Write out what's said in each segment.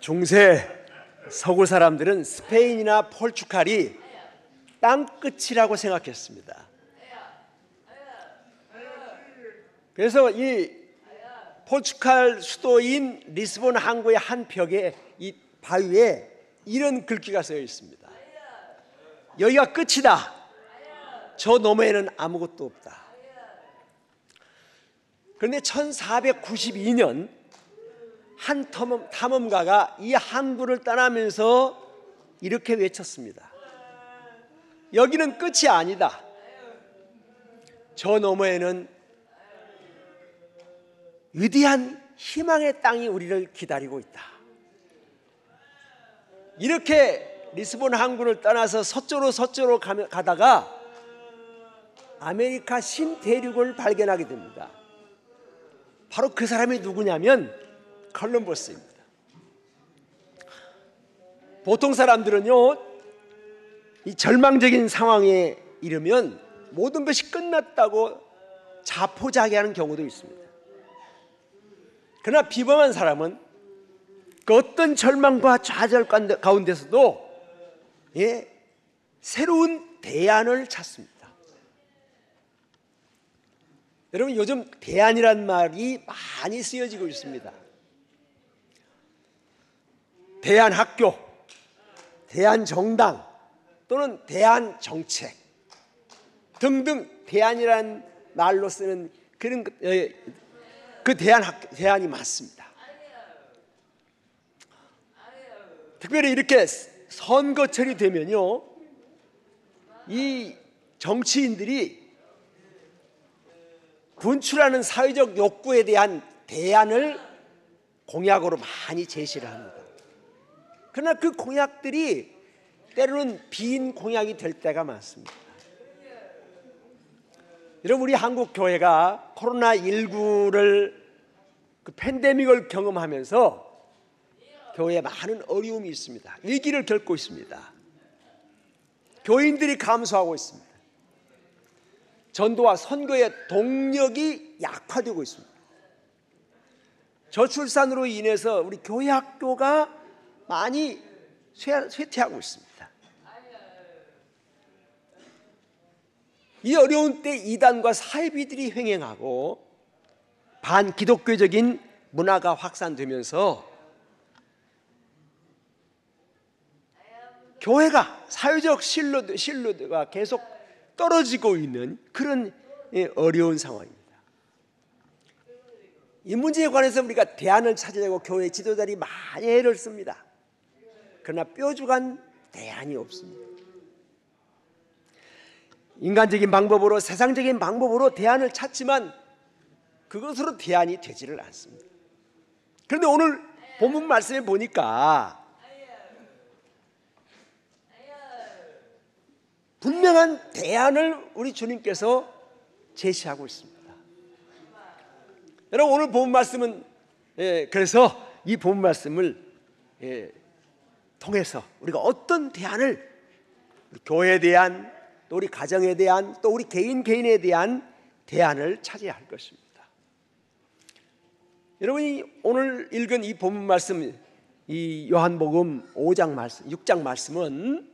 중세 서구 사람들은 스페인이나 포르투갈이 땅끝이라고 생각했습니다. 그래서 이 포르투갈 수도인 리스본 항구의 한 벽에 이 바위에 이런 글귀가 쓰여 있습니다. 여기가 끝이다. 저 너머에는 아무것도 없다. 그런데 1492년 한 탐험가가 이 항구를 떠나면서 이렇게 외쳤습니다. 여기는 끝이 아니다. 저 너머에는 위대한 희망의 땅이 우리를 기다리고 있다. 이렇게 리스본 항구를 떠나서 서쪽으로 가다가 아메리카 신대륙을 발견하게 됩니다. 바로 그 사람이 누구냐면 콜럼버스입니다. 보통 사람들은요, 이 절망적인 상황에 이르면 모든 것이 끝났다고 자포자기하는 경우도 있습니다. 그러나 비범한 사람은 그 어떤 절망과 좌절 가운데서도 새로운 대안을 찾습니다. 여러분, 요즘 대안이란 말이 많이 쓰여지고 있습니다. 대안학교, 대안정당 또는 대안정책 등등 대안이란 말로 쓰는 그런 그 대안이 맞습니다. 특별히 이렇게 선거철이 되면요, 이 정치인들이 분출하는 사회적 욕구에 대한 대안을 공약으로 많이 제시를 합니다. 그러나 그 공약들이 때로는 빈 공약이 될 때가 많습니다. 여러분, 우리 한국 교회가 코로나19를 그 팬데믹을 경험하면서 교회에 많은 어려움이 있습니다. 위기를 겪고 있습니다. 교인들이 감소하고 있습니다. 전도와 선교의 동력이 약화되고 있습니다. 저출산으로 인해서 우리 교회 학교가 많이 쇠퇴하고 있습니다. 이 어려운 때 이단과 사이비들이 횡행하고 반기독교적인 문화가 확산되면서 교회가 사회적 신뢰도가 계속 떨어지고 있는 그런 어려운 상황입니다. 이 문제에 관해서 우리가 대안을 찾으려고 교회 지도자들이 많이 애를 씁니다. 그러나 뾰족한 대안이 없습니다. 인간적인 방법으로, 세상적인 방법으로 대안을 찾지만 그것으로 대안이 되지를 않습니다. 그런데 오늘 본문 말씀에 보니까 분명한 대안을 우리 주님께서 제시하고 있습니다. 여러분, 오늘 본문 말씀은 그래서 이 본문 말씀을 통해서 우리가 어떤 대안을, 우리 교회에 대한, 또 우리 가정에 대한, 또 우리 개인에 대한 대안을 찾아야 할 것입니다. 여러분이 오늘 읽은 이 본문 말씀, 이 요한복음 5장 말씀, 6장 말씀은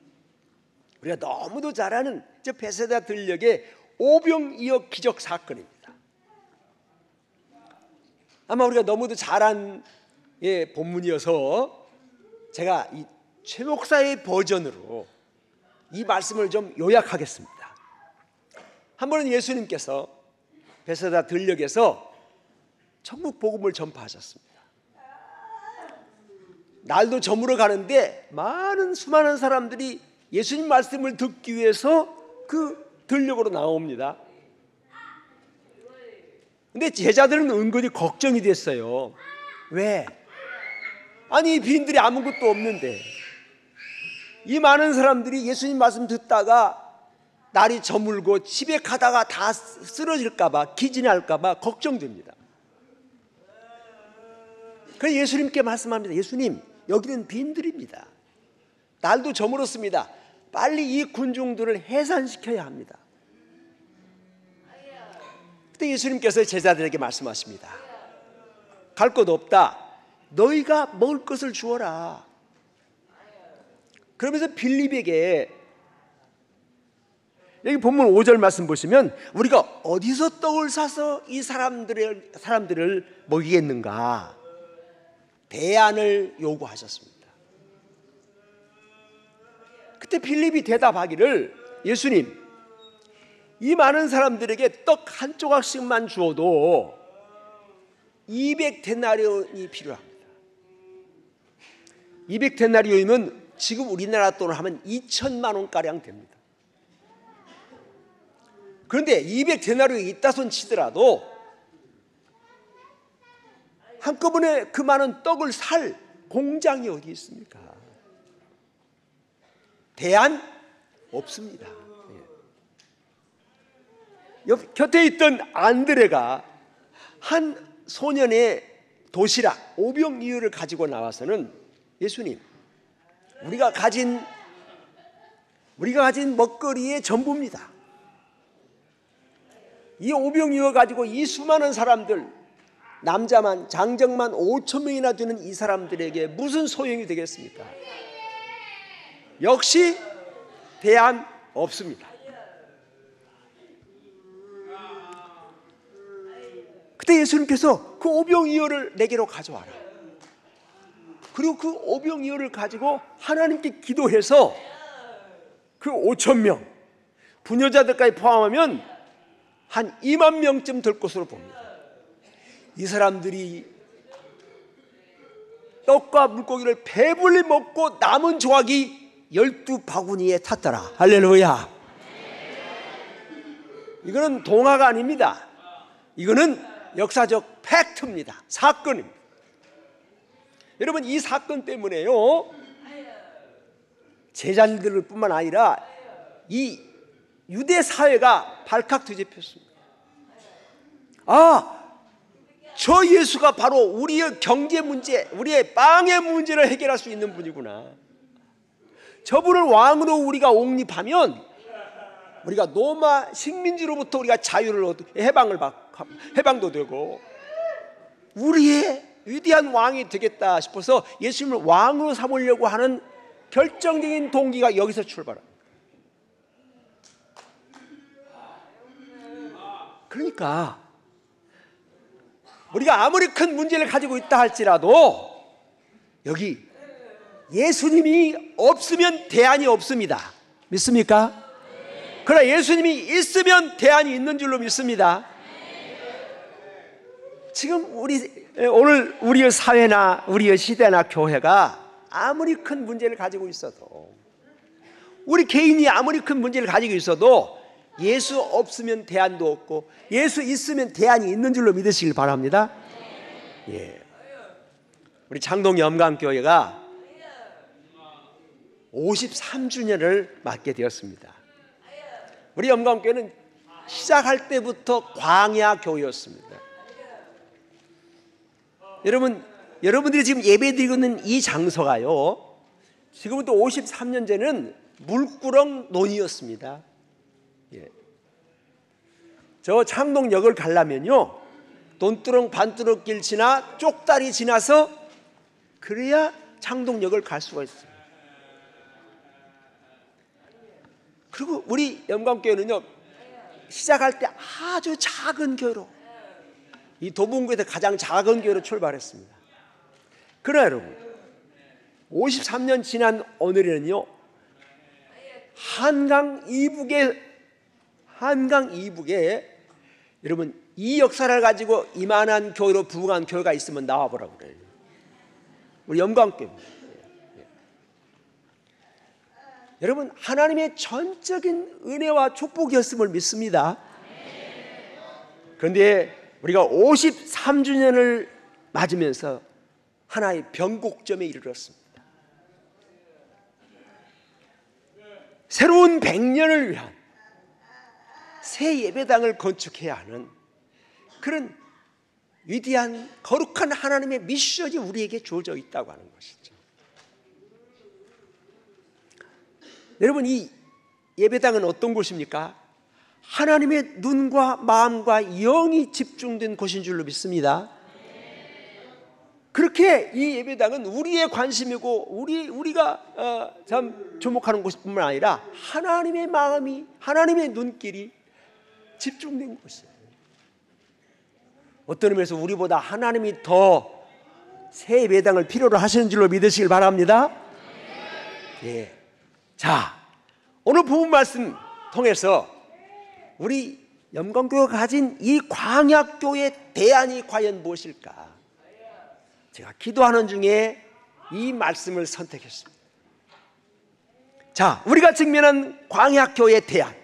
우리가 너무도 잘 아는 저 베세다 들녘의 오병이어 기적 사건입니다. 아마 우리가 너무도 잘 아는 본문이어서 제가 이 최 목사의 버전으로 이 말씀을 좀 요약하겠습니다. 한 번은 예수님께서 베세다 들녘에서 천국 복음을 전파하셨습니다. 날도 저물어 가는데 수많은 사람들이 예수님 말씀을 듣기 위해서 그 들녘으로 나옵니다. 근데 제자들은 은근히 걱정이 됐어요. 왜? 아니, 빈들이 아무것도 없는데 이 많은 사람들이 예수님 말씀 듣다가 날이 저물고 집에 가다가 다 쓰러질까봐, 기진할까봐 걱정됩니다. 그래서 예수님께 말씀합니다. 예수님, 여기는 빈들입니다. 날도 저물었습니다. 빨리 이 군중들을 해산시켜야 합니다. 그때 예수님께서 제자들에게 말씀하십니다. 갈 곳 없다. 너희가 먹을 것을 주어라. 그러면서 빌립에게, 여기 본문 5절 말씀 보시면 우리가 어디서 떡을 사서 이 사람들을 먹이겠는가 대안을 요구하셨습니다. 그때 빌립이 대답하기를, 예수님, 이 많은 사람들에게 떡 한 조각씩만 주어도 200데나리온이 필요합니다. 200데나리온이면 지금 우리나라 돈으로 하면 2천만 원가량 됩니다. 그런데 200데나리온이 있다 손 치더라도 한꺼번에 그 많은 떡을 살 공장이 어디 있습니까? 대안 없습니다. 곁에 있던 안드레가 한 소년의 도시락 오병이어를 가지고 나와서는, 예수님, 우리가 가진 먹거리의 전부입니다. 이 오병이어 가지고 이 수많은 사람들, 남자만 장정만 5천 명이나 되는 이 사람들에게 무슨 소용이 되겠습니까? 역시 대안 없습니다. 그때 예수님께서 그 오병이어를 내게로 가져와라. 그리고 그 오병이어를 가지고 하나님께 기도해서 그 5천 명, 부녀자들까지 포함하면 한 2만 명쯤 될 것으로 봅니다. 이 사람들이 떡과 물고기를 배불리 먹고 남은 조각이 12바구니에 탔더라. 할렐루야. 이거는 동화가 아닙니다. 이거는 역사적 팩트입니다. 사건입니다. 여러분, 이 사건 때문에요, 제자들을 뿐만 아니라 이 유대 사회가 발칵 뒤집혔습니다. 아, 저 예수가 바로 우리의 경제 문제, 우리의 빵의 문제를 해결할 수 있는 분이구나. 저분을 왕으로 우리가 옹립하면 우리가 노마 식민지로부터 우리가 자유를 얻고 해방도 되고 우리의 위대한 왕이 되겠다 싶어서 예수님을 왕으로 삼으려고 하는 결정적인 동기가 여기서 출발합니다. 그러니까 우리가 아무리 큰 문제를 가지고 있다 할지라도 여기 예수님이 없으면 대안이 없습니다. 믿습니까? 그러나 예수님이 있으면 대안이 있는 줄로 믿습니다. 지금 오늘 우리의 사회나 우리의 시대나 교회가 아무리 큰 문제를 가지고 있어도, 우리 개인이 아무리 큰 문제를 가지고 있어도 예수 없으면 대안도 없고 예수 있으면 대안이 있는 줄로 믿으시길 바랍니다. 예. 우리 창동 염강교회가 53주년을 맞게 되었습니다. 우리 염강교회는 시작할 때부터 광야 교회였습니다. 여러분들이 지금 예배드리고 있는 이 장소가요, 지금부터 53년 전에는 물구렁 논이었습니다. 예. 저 창동역을 가려면요, 돈두렁 반두렁길 지나 쪽다리 지나서 그래야 창동역을 갈 수가 있어요. 그리고 우리 영광교회는요, 시작할 때 아주 작은 교회로, 이 도봉구에서 가장 작은 교회로 출발했습니다. 그러나 여러분, 53년 지난 오늘에는요, 한강 이북에 여러분, 이 역사를 가지고 이만한 교회로 부흥한 교회가 있으면 나와보라고 그래요. 우리 영광교회입니다. 여러분, 하나님의 전적인 은혜와 축복이었음을 믿습니다. 그런데 우리가 53주년을 맞으면서 하나의 변곡점에 이르렀습니다. 새로운 100년을 위한 새 예배당을 건축해야 하는 그런 위대한 거룩한 하나님의 미션이 우리에게 주어져 있다고 하는 것이죠. 여러분, 이 예배당은 어떤 곳입니까? 하나님의 눈과 마음과 영이 집중된 곳인 줄로 믿습니다. 그렇게 이 예배당은 우리의 관심이고 우리가 참 주목하는 곳뿐만 아니라 하나님의 마음이, 하나님의 눈길이 집중된 곳이에요. 어떤 의미에서 우리보다 하나님이 더 새 예배당을 필요로 하시는 줄로 믿으시길 바랍니다. 예. 자, 오늘 부분 말씀 통해서 우리 염건교회가 가진 이 광야교회 대안이 과연 무엇일까? 제가 기도하는 중에 이 말씀을 선택했습니다. 자, 우리가 직면한 광야교회 대안,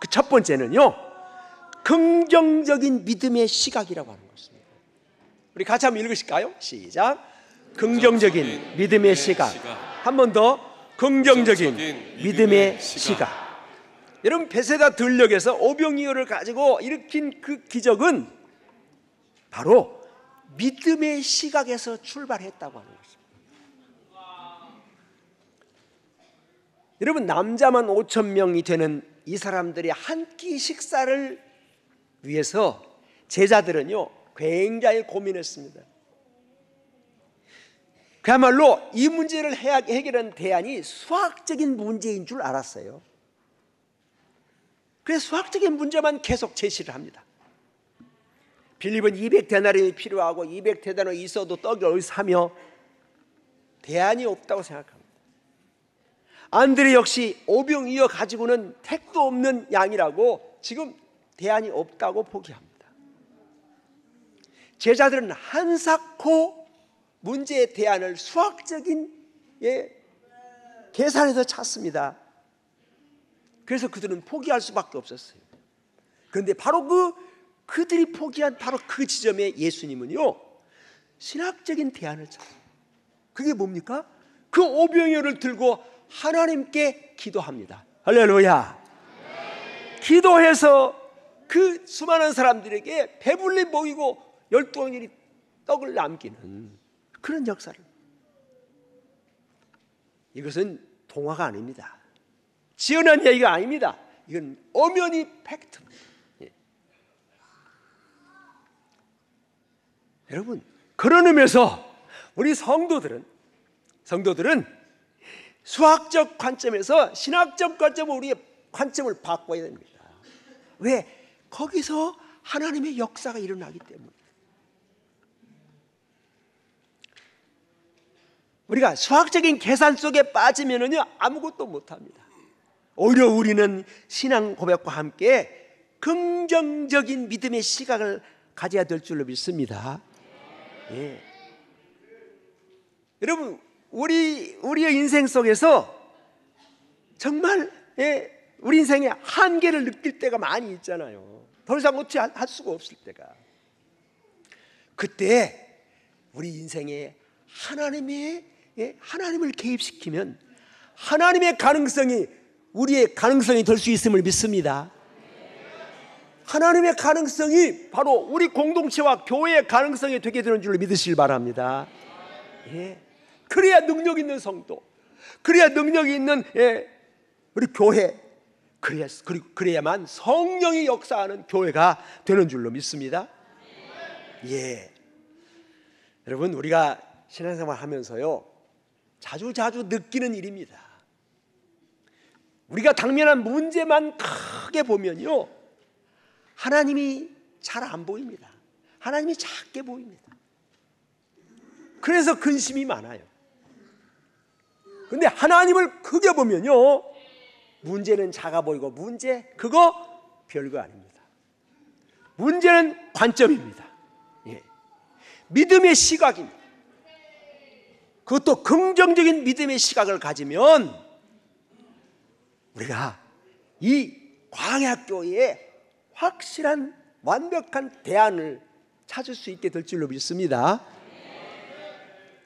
그 첫 번째는요, 긍정적인 믿음의 시각이라고 하는 것입니다. 우리 같이 한번 읽으실까요? 시작. 긍정적인 믿음의 시각. 한 번 더. 긍정적인 믿음의 시각. 여러분, 베세다 들녘에서 오병이어를 가지고 일으킨 그 기적은 바로 믿음의 시각에서 출발했다고 하는 것입니다. 여러분, 남자만 5,000명이 되는 이 사람들이 한 끼 식사를 위해서 제자들은요 굉장히 고민했습니다. 그야말로 이 문제를 해결하는 대안이 수학적인 문제인 줄 알았어요. 그래서 수학적인 문제만 계속 제시를 합니다. 빌립은 200데나리온이 필요하고 200데나리온이 있어도 떡이 어디서 사며 대안이 없다고 생각합니다. 안드레 역시 오병이어 가지고는 택도 없는 양이라고 지금 대안이 없다고 포기합니다. 제자들은 한사코 문제의 대안을 수학적인 계산에서 찾습니다. 그래서 그들은 포기할 수밖에 없었어요. 그런데 바로 그들이 포기한 바로 그 지점에 예수님은요 신학적인 대안을 찾아요. 그게 뭡니까? 그 오병이어를 들고 하나님께 기도합니다. 할렐루야. 기도해서 그 수많은 사람들에게 배불리 먹이고 12덩이 떡을 남기는 그런 역사를. 이것은 동화가 아닙니다. 지어낸 얘기가 아닙니다. 이건 엄연히 팩트입니다. 예. 여러분, 그런 의미에서 우리 성도들은 수학적 관점에서 신학적 관점으로 우리의 관점을 바꿔야 됩니다. 왜? 거기서 하나님의 역사가 일어나기 때문에. 우리가 수학적인 계산 속에 빠지면은요 아무것도 못합니다. 오히려 우리는 신앙 고백과 함께 긍정적인 믿음의 시각을 가져야 될 줄로 믿습니다. 예. 여러분, 우리의 인생 속에서 정말 우리 인생의 한계를 느낄 때가 많이 있잖아요. 더 이상 어찌 할 수가 없을 때가. 그때 우리 인생에 하나님을 개입시키면 하나님의 가능성이 우리의 가능성이 될 수 있음을 믿습니다. 하나님의 가능성이 바로 우리 공동체와 교회의 가능성이 되게 되는 줄로 믿으시길 바랍니다. 예. 그래야 능력 있는 성도, 그래야 능력이 있는 우리 교회, 그래야만 성령이 역사하는 교회가 되는 줄로 믿습니다. 예. 여러분, 우리가 신앙생활 하면서요 자주 느끼는 일입니다. 우리가 당면한 문제만 크게 보면요 하나님이 잘 안 보입니다. 하나님이 작게 보입니다. 그래서 근심이 많아요. 근데 하나님을 크게 보면요 문제는 작아 보이고 그거 별거 아닙니다. 문제는 관점입니다. 예. 믿음의 시각입니다. 그것도 긍정적인 믿음의 시각을 가지면 우리가 이 광야교회에 확실한 완벽한 대안을 찾을 수 있게 될 줄로 믿습니다.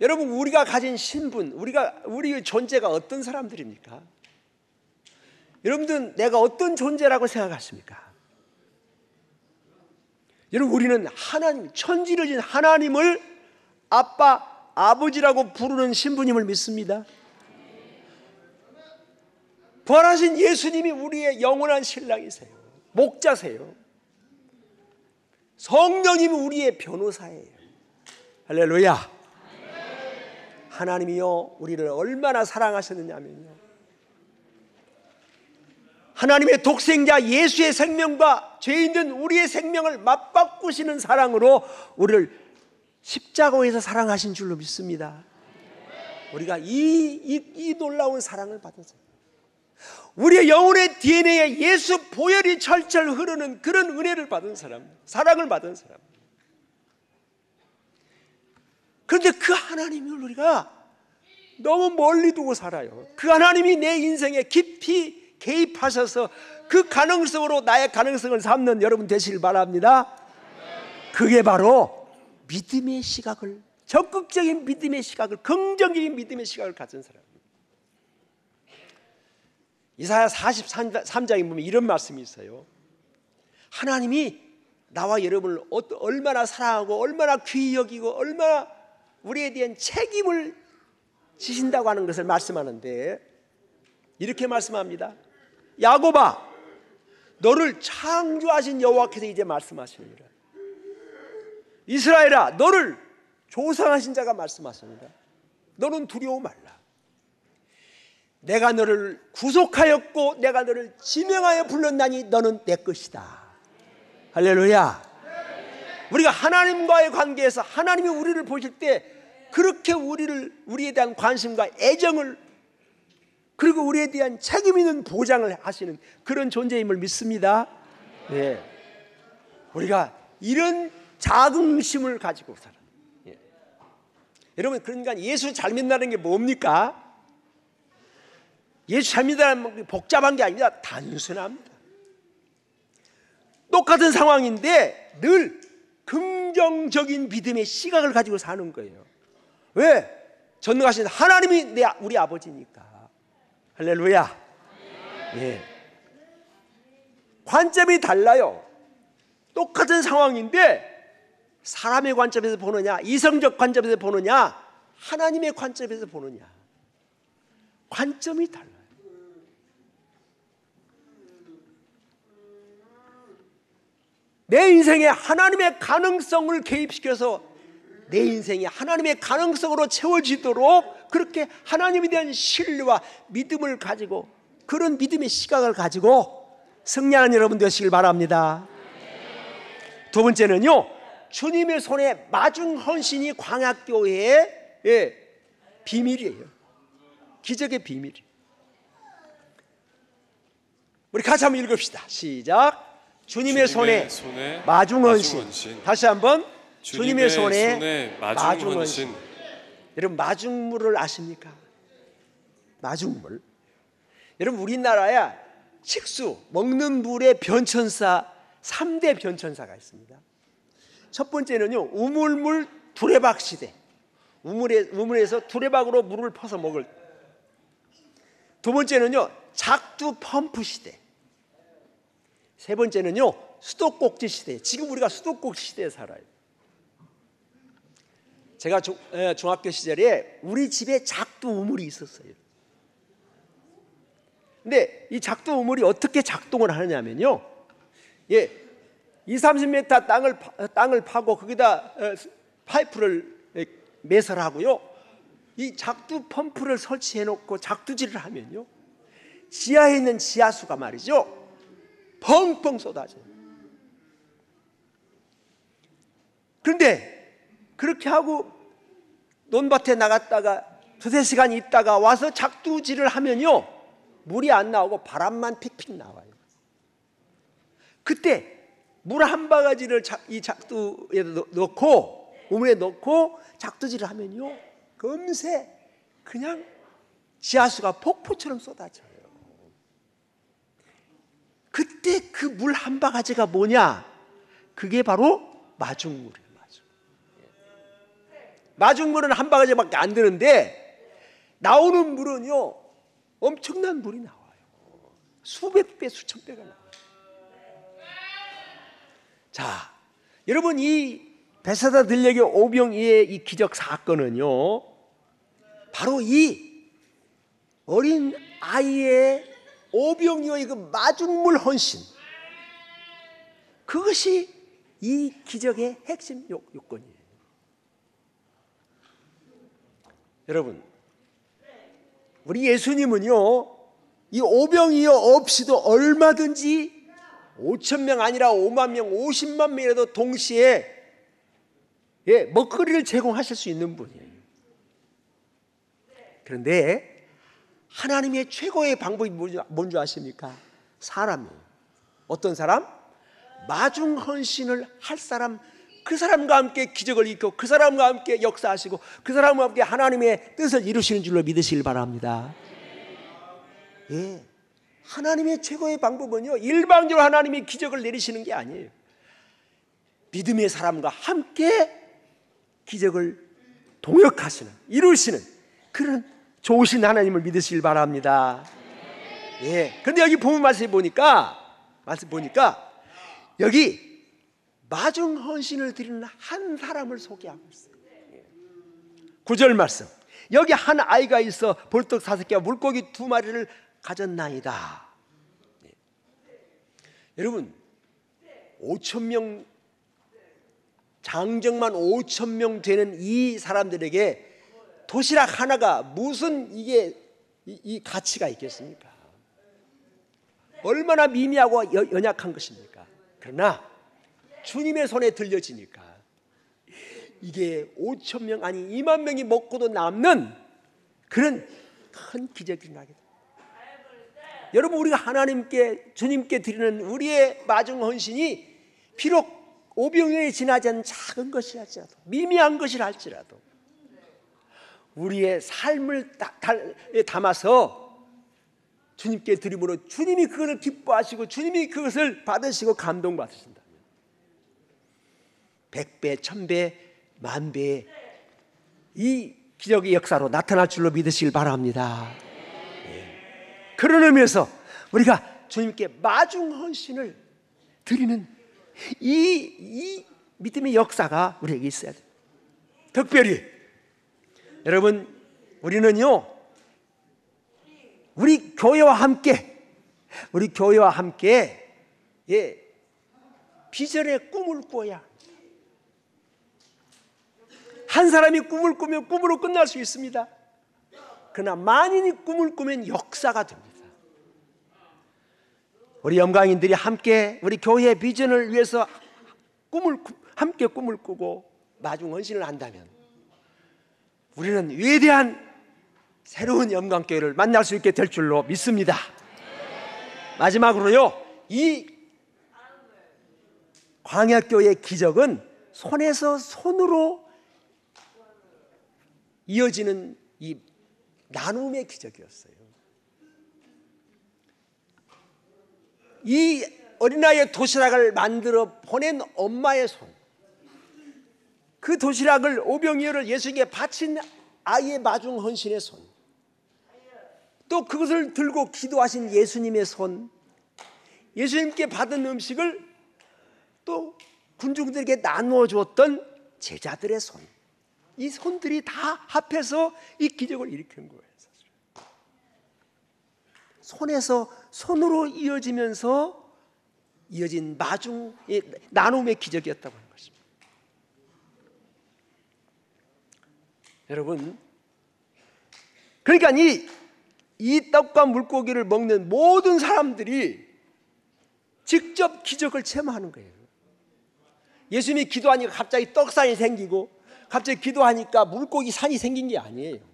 여러분, 우리가 가진 신분, 우리의 존재가 어떤 사람들입니까? 여러분들은 내가 어떤 존재라고 생각하십니까? 여러분, 우리는 하나님, 천지를 진 하나님을 아버지라고 부르는 신부님을 믿습니다. 부활하신 예수님이 우리의 영원한 신랑이세요. 목자세요. 성령님이 우리의 변호사예요. 할렐루야. 하나님이요 우리를 얼마나 사랑하셨느냐면요, 하나님의 독생자 예수의 생명과 죄 있는 우리의 생명을 맞바꾸시는 사랑으로 우리를 십자가에서 사랑하신 줄로 믿습니다. 우리가 이 놀라운 사랑을 받은 사람, 우리의 영혼의 DNA에 예수 보혈이 철철 흐르는 그런 은혜를 받은 사람, 사랑을 받은 사람. 그런데 그 하나님을 우리가 너무 멀리 두고 살아요. 그 하나님이 내 인생에 깊이 개입하셔서 그 가능성으로 나의 가능성을 삼는 여러분 되시길 바랍니다. 그게 바로 믿음의 시각을, 적극적인 믿음의 시각을, 긍정적인 믿음의 시각을 가진 사람. 이사야 43장에 보면 이런 말씀이 있어요. 하나님이 나와 여러분을 얼마나 사랑하고 얼마나 귀히 여기고 얼마나 우리에 대한 책임을 지신다고 하는 것을 말씀하는데, 이렇게 말씀합니다. 야곱아, 너를 창조하신 여호와께서 이제 말씀하시느니라. 이스라엘아, 너를 조성하신 자가 말씀하시느니라. 너는 두려워 말라. 내가 너를 구속하였고 내가 너를 지명하여 불렀나니 너는 내 것이다. 할렐루야. 우리가 하나님과의 관계에서 하나님이 우리를 보실 때 그렇게 우리에 대한 관심과 애정을, 그리고 우리에 대한 책임 있는 보장을 하시는 그런 존재임을 믿습니다. 예. 우리가 이런 자긍심을 가지고 살아요. 예. 여러분, 그러니까 예수 잘 믿는다는 게 뭡니까? 예수 잘 믿는다는 게 복잡한 게 아니라 단순합니다. 똑같은 상황인데 늘 긍정적인 믿음의 시각을 가지고 사는 거예요. 왜? 전능하신 하나님이 우리 아버지니까. 할렐루야. 예. 관점이 달라요. 똑같은 상황인데 사람의 관점에서 보느냐, 이성적 관점에서 보느냐, 하나님의 관점에서 보느냐, 관점이 달라요. 내 인생에 하나님의 가능성을 개입시켜서 내 인생이 하나님의 가능성으로 채워지도록 그렇게 하나님에 대한 신뢰와 믿음을 가지고, 그런 믿음의 시각을 가지고 승리하는 여러분 되시길 바랍니다. 두 번째는요, 주님의 손에 마중 헌신이 광야교회의 비밀이에요. 기적의 비밀이에요. 우리 같이 한번 읽읍시다. 시작. 주님의 손에 마중 헌신. 다시 한번. 주님의 손에 마중 헌신. 여러분, 마중물을 아십니까? 마중물. 여러분, 우리나라에 식수, 먹는 물의 변천사 3대 변천사가 있습니다. 첫 번째는요, 우물물 두레박 시대. 우물에서 두레박으로 물을 퍼서 먹을. 두 번째는요, 작두 펌프 시대. 세 번째는요, 수도꼭지 시대. 지금 우리가 수도꼭지 시대에 살아요. 제가 중학교 시절에 우리 집에 작두 우물이 있었어요. 근데 이 작두 우물이 어떻게 작동을 하느냐면요, 20-30m 땅을 파고 거기다 파이프를 매설하고요, 이 작두 펌프를 설치해 놓고 작두질을 하면요, 지하에 있는 지하수가 말이죠, 펑펑 쏟아져요. 그런데 그렇게 하고 논밭에 나갔다가 두세 시간 있다가 와서 작두질을 하면요, 물이 안 나오고 바람만 픽픽 나와요. 그때 물 한 바가지를 이 작두에 넣고, 우물에 넣고 작두질을 하면요, 금세 그냥 지하수가 폭포처럼 쏟아져요. 그때 그 물 한 바가지가 뭐냐? 그게 바로 마중물이에요. 마중물은 한 바가지밖에 안 되는데 나오는 물은요, 엄청난 물이 나와요. 수백 배, 수천 배가 나와요. 자, 여러분, 이 베세다 들녘의 오병이의 이 기적 사건은요, 바로 이 어린 아이의 오병이어의 그 마중물 헌신, 그것이 이 기적의 핵심 요건이에요. 여러분, 우리 예수님은요, 이 오병이어 없이도 얼마든지 5,000명 아니라 5만 명, 50만 명이라도 동시에 먹거리를 제공하실 수 있는 분이에요. 그런데 하나님의 최고의 방법이 뭔지 아십니까? 사람이에요. 어떤 사람? 마중 헌신을 할 사람, 그 사람과 함께 기적을 일으키고 그 사람과 함께 역사하시고 그 사람과 함께 하나님의 뜻을 이루시는 줄로 믿으시길 바랍니다. 예, 하나님의 최고의 방법은요, 일방적으로 하나님이 기적을 내리시는 게 아니에요. 믿음의 사람과 함께 기적을 동역하시는, 이루시는 그런 좋으신 하나님을 믿으시길 바랍니다. 예. 그런데 여기 본문 말씀 보니까 여기 마중 헌신을 드리는 한 사람을 소개하고 있어요. 9절 말씀. 여기 한 아이가 있어 볼떡 5개와 물고기 2마리를 가졌나이다. 여러분, 5,000명, 장정만 5,000명 되는 이 사람들에게 도시락 하나가 무슨 이 가치가 있겠습니까? 얼마나 미미하고 연약한 것입니까? 그러나 주님의 손에 들려지니까 이게 5,000명 아니 2만 명이 먹고도 남는 그런 큰 기적이 나게 됩니다. 여러분, 우리가 하나님께, 주님께 드리는 우리의 마중 헌신이 비록 오병이어에 지나지 않은 작은 것이랄지라도, 미미한 것이랄지라도 우리의 삶을 담아서 주님께 드림으로 주님이 그것을 기뻐하시고 주님이 그것을 받으시고 감동받으신다면 100배, 1000배, 10,000배의 이 기적의 역사로 나타날 줄로 믿으시길 바랍니다. 그런 의미에서 우리가 주님께 마중 헌신을 드리는 이 믿음의 역사가 우리에게 있어야 돼요. 특별히 여러분, 우리는요, 우리 교회와 함께 비전의 꿈을 꾸어야 합니다. 한 사람이 꿈을 꾸면 꿈으로 끝날 수 있습니다. 그러나 만인이 꿈을 꾸면 역사가 됩니다. 우리 영광인들이 함께 우리 교회의 비전을 위해서 함께 꿈을 꾸고 마중 헌신을 한다면 우리는 위대한 새로운 영광교회를 만날 수 있게 될 줄로 믿습니다. 마지막으로요, 이 광야교회의 기적은 손에서 손으로 이어지는 이 나눔의 기적이었어요. 이 어린아이의 도시락을 만들어 보낸 엄마의 손, 그 도시락을 오병이어를 예수님께 바친 아이의 마중 헌신의 손, 또 그것을 들고 기도하신 예수님의 손, 예수님께 받은 음식을 또 군중들에게 나누어 주었던 제자들의 손, 이 손들이 다 합해서 이 기적을 일으킨 거예요. 손에서 손으로 이어지면서 이어진 마중의 나눔의 기적이었다고 하는 것입니다. 여러분, 그러니까 이 떡과 물고기를 먹는 모든 사람들이 직접 기적을 체험하는 거예요. 예수님이 기도하니까 갑자기 떡산이 생기고 갑자기 기도하니까 물고기 산이 생긴 게 아니에요.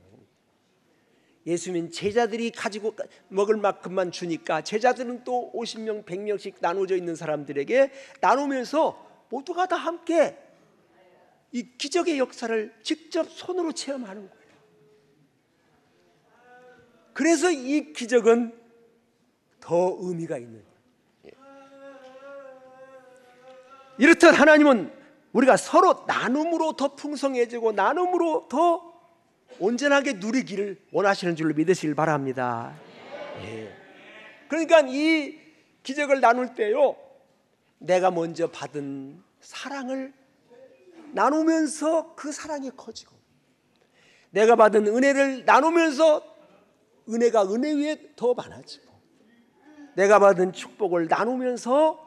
예수님은 제자들이 가지고 먹을 만큼만 주니까 제자들은 또 50명, 100명씩 나눠져 있는 사람들에게 나누면서 모두가 다 함께 이 기적의 역사를 직접 손으로 체험하는 거예요. 그래서 이 기적은 더 의미가 있는 거예요. 이렇듯 하나님은 우리가 서로 나눔으로 더 풍성해지고 나눔으로 더 온전하게 누리기를 원하시는 줄로 믿으시길 바랍니다. 그러니까 이 기적을 나눌 때요, 내가 먼저 받은 사랑을 나누면서 그 사랑이 커지고, 내가 받은 은혜를 나누면서 은혜가 은혜 위에 더 많아지고, 내가 받은 축복을 나누면서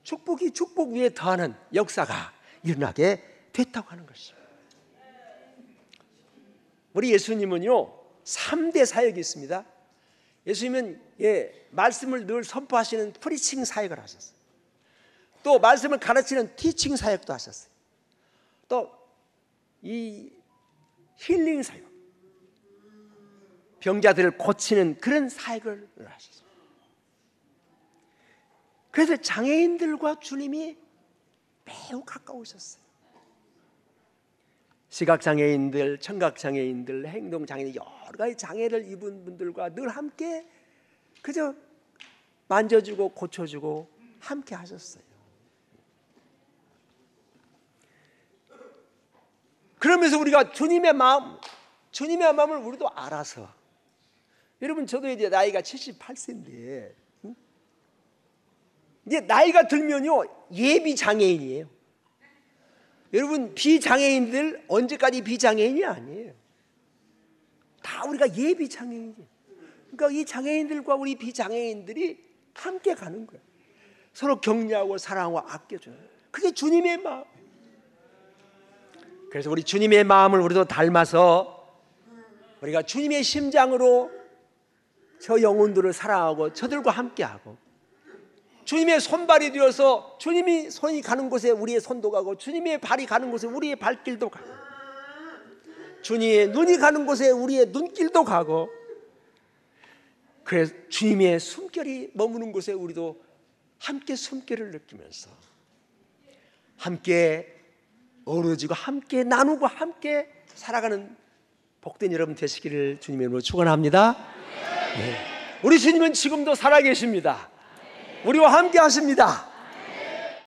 축복이 축복 위에 더하는 역사가 일어나게 됐다고 하는 것입니다. 우리 예수님은요 3대 사역이 있습니다. 예수님은 말씀을 늘 선포하시는 프리칭 사역을 하셨어요. 또 말씀을 가르치는 티칭 사역도 하셨어요. 또 이 힐링 사역, 병자들을 고치는 그런 사역을 하셨어요. 그래서 장애인들과 주님이 매우 가까우셨어요. 시각장애인들, 청각장애인들, 행동장애인, 여러 가지 장애를 입은 분들과 늘 함께 그저 만져주고 고쳐주고 함께 하셨어요. 그러면서 우리가 주님의 마음을 우리도 알아서, 여러분 저도 이제 나이가 78세인데 이제 나이가 들면요 예비 장애인이에요. 여러분 비장애인들 언제까지 비장애인이 아니에요. 다 우리가 예비 장애인이에요. 그러니까 이 장애인들과 우리 비장애인들이 함께 가는 거예요. 서로 격려하고 사랑하고 아껴줘요. 그게 주님의 마음. 그래서 우리 주님의 마음을 우리도 닮아서 우리가 주님의 심장으로 저 영혼들을 사랑하고 저들과 함께하고, 주님의 손발이 되어서 주님이 손이 가는 곳에 우리의 손도 가고, 주님의 발이 가는 곳에 우리의 발길도 가고, 주님의 눈이 가는 곳에 우리의 눈길도 가고, 그래서 주님의 숨결이 머무는 곳에 우리도 함께 숨결을 느끼면서 함께 어우러지고 함께 나누고 함께 살아가는 복된 여러분 되시기를 주님의 이름으로 축원합니다. 네. 우리 주님은 지금도 살아계십니다. 우리와 함께 하십니다.